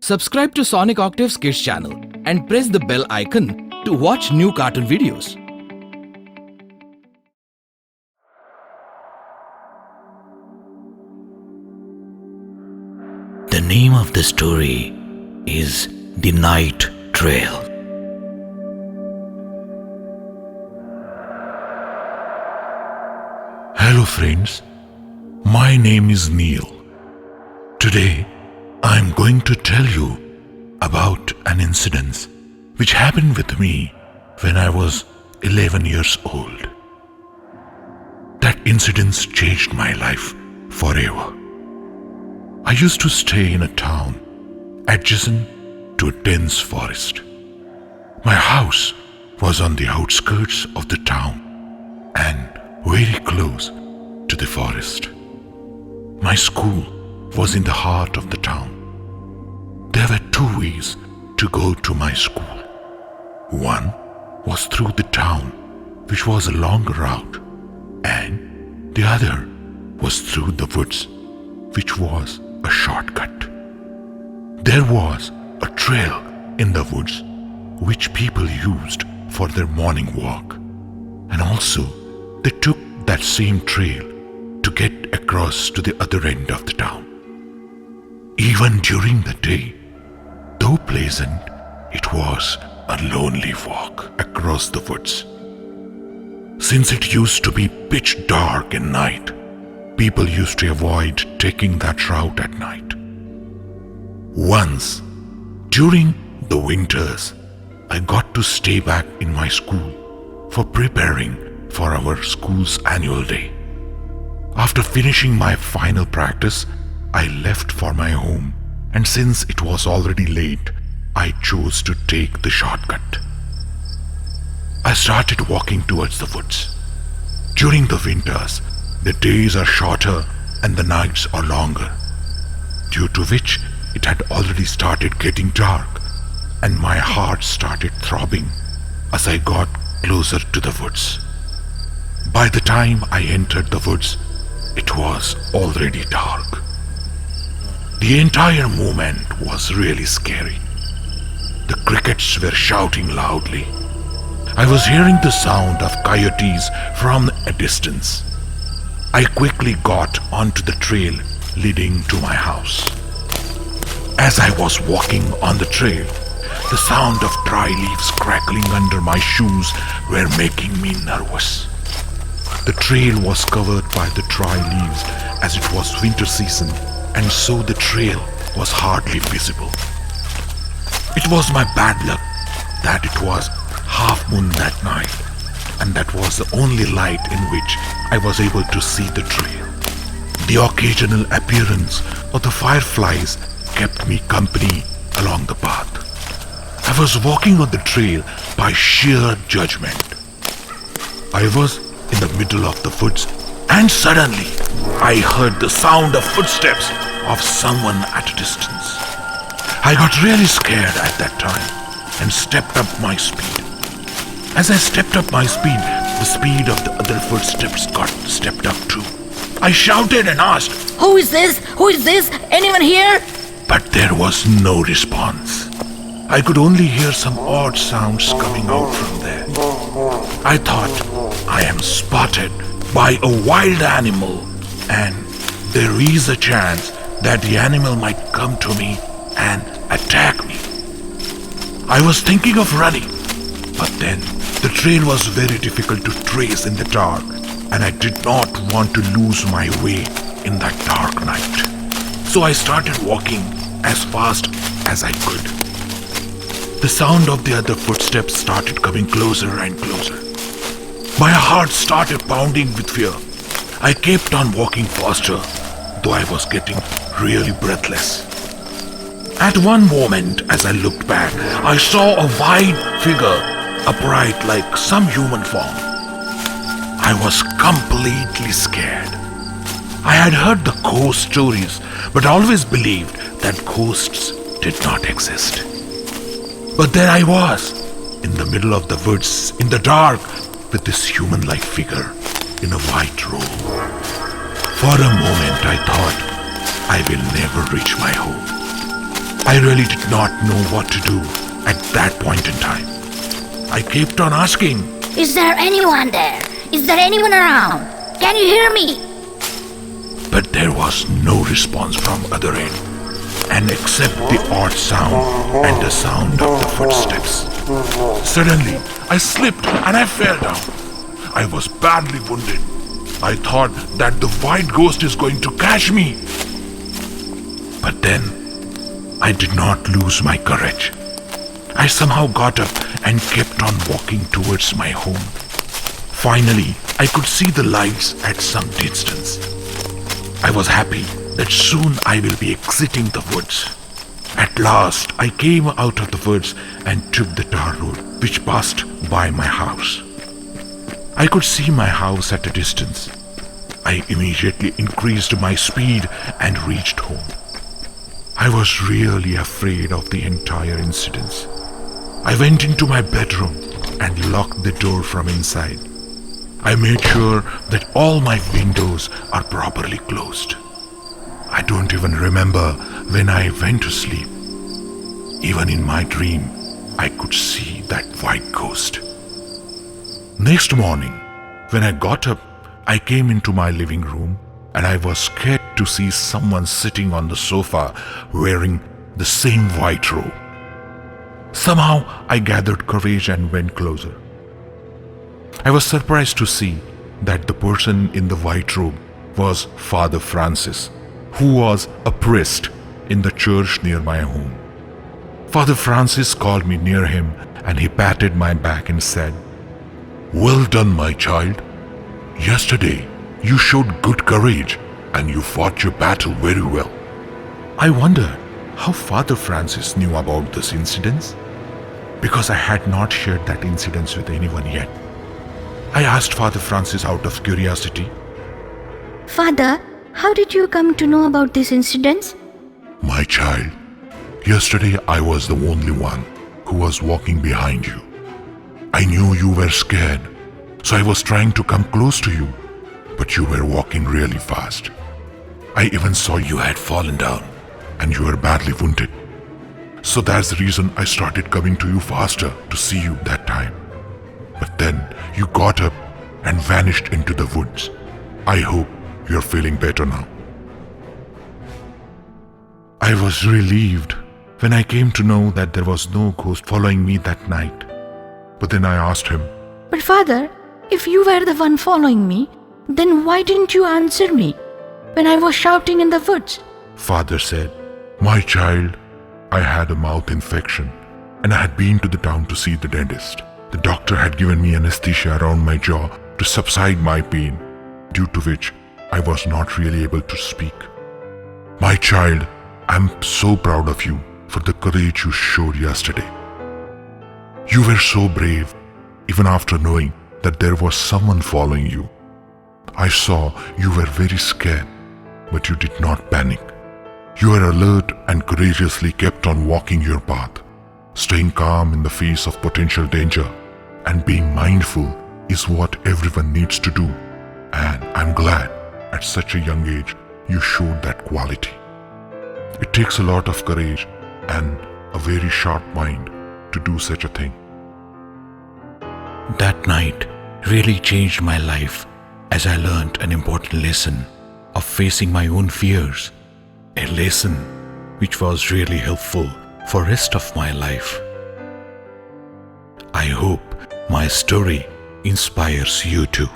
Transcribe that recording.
Subscribe to Sonic Octaves Kids channel and press the bell icon to watch new cartoon videos. The name of the story is The Night Trail. Hello friends, my name is Neil. Today I am going to tell you about an incident which happened with me when I was 11 years old. That incident changed my life forever. I used to stay in a town adjacent to a dense forest. My house was on the outskirts of the town and very close to the forest. My school was in the heart of the town. There were two ways to go to my school. One was through the town, which was a long route, and the other was through the woods, which was a shortcut. There was a trail in the woods which people used for their morning walk, and also they took that same trail to get across to the other end of the town. Even during the day, though pleasant, it was a lonely walk across the woods. Since it used to be pitch dark at night, people used to avoid taking that route at night. Once, during the winters, I got to stay back in my school for preparing for our school's annual day. After finishing my final practice, I left for my home, and since it was already late, I chose to take the shortcut. I started walking towards the woods. During the winters, the days are shorter and the nights are longer, due to which it had already started getting dark, and my heart started throbbing as I got closer to the woods. By the time I entered the woods, it was already dark. The entire moment was really scary. The crickets were shouting loudly. I was hearing the sound of coyotes from a distance. I quickly got onto the trail leading to my house. As I was walking on the trail, the sound of dry leaves crackling under my shoes were making me nervous. The trail was covered by the dry leaves as it was winter season, and so the trail was hardly visible. It was my bad luck that it was half moon that night, and that was the only light in which I was able to see the trail. The occasional appearance of the fireflies kept me company along the path. I was walking on the trail by sheer judgment. I was in the middle of the woods, and suddenly I heard the sound of footsteps of someone at a distance. I got really scared at that time and stepped up my speed. As I stepped up my speed, the speed of the other footsteps got stepped up too. I shouted and asked, Who is this? Who is this? Anyone here? but there was no response. I could only hear some odd sounds coming out from there. I thought, I am spotted by a wild animal, and there is a chance that the animal might come to me and attack me. I was thinking of running, but then the trail was very difficult to trace in the dark, and I did not want to lose my way in that dark night. So I started walking as fast as I could. The sound of the other footsteps started coming closer and closer. My heart started pounding with fear. I kept on walking faster, though I was getting really breathless. At one moment, as I looked back, I saw a white figure, upright like some human form. I was completely scared. I had heard the ghost stories, but always believed that ghosts did not exist. But there I was, in the middle of the woods, in the dark, with this human-like figure in a white robe. For a moment I thought, I will never reach my home. I really did not know what to do at that point in time. I kept on asking, Is there anyone there? Is there anyone around? Can you hear me? but there was no response from other end, and except the odd sound and the sound of the footsteps. Suddenly, I slipped and I fell down. I was badly wounded. I thought that the white ghost is going to catch me. But then, I did not lose my courage. I somehow got up and kept on walking towards my home. Finally, I could see the lights at some distance. I was happy that soon I will be exiting the woods. At last, I came out of the woods and took the tar road which passed by my house. I could see my house at a distance. I immediately increased my speed and reached home. I was really afraid of the entire incident. I went into my bedroom and locked the door from inside. I made sure that all my windows are properly closed. I don't even remember when I went to sleep. Even in my dream, I could see that white ghost. Next morning, when I got up, I came into my living room and I was scared to see someone sitting on the sofa wearing the same white robe. Somehow I gathered courage and went closer. I was surprised to see that the person in the white robe was Father Francis, who was a priest in the church near my home. Father Francis called me near him and he patted my back and said, "Well done, my child. Yesterday you showed good courage and you fought your battle very well." I wondered how Father Francis knew about this incident, because I had not shared that incident with anyone yet. I asked Father Francis out of curiosity, Father, how did you come to know about this incident? "My child, yesterday I was the only one who was walking behind you. I knew you were scared, so I was trying to come close to you, but you were walking really fast. I even saw you had fallen down and you were badly wounded. So that's the reason I started coming to you faster to see you that time. But then you got up and vanished into the woods. I hope you're feeling better now." I was relieved when I came to know that there was no ghost following me that night. But then I asked him, But Father, if you were the one following me, then why didn't you answer me when I was shouting in the woods? Father said, "My child, I had a mouth infection and I had been to the town to see the dentist. The doctor had given me anesthesia around my jaw to subside my pain, due to which I was not really able to speak. My child, I'm so proud of you for the courage you showed yesterday. You were so brave, even after knowing that there was someone following you. I saw you were very scared, but you did not panic. You were alert and courageously kept on walking your path. Staying calm in the face of potential danger and being mindful is what everyone needs to do. And I'm glad at such a young age you showed that quality. It takes a lot of courage and a very sharp mind to do such a thing." That night really changed my life as I learned an important lesson of facing my own fears, a lesson which was really helpful for rest of my life. I hope my story inspires you too.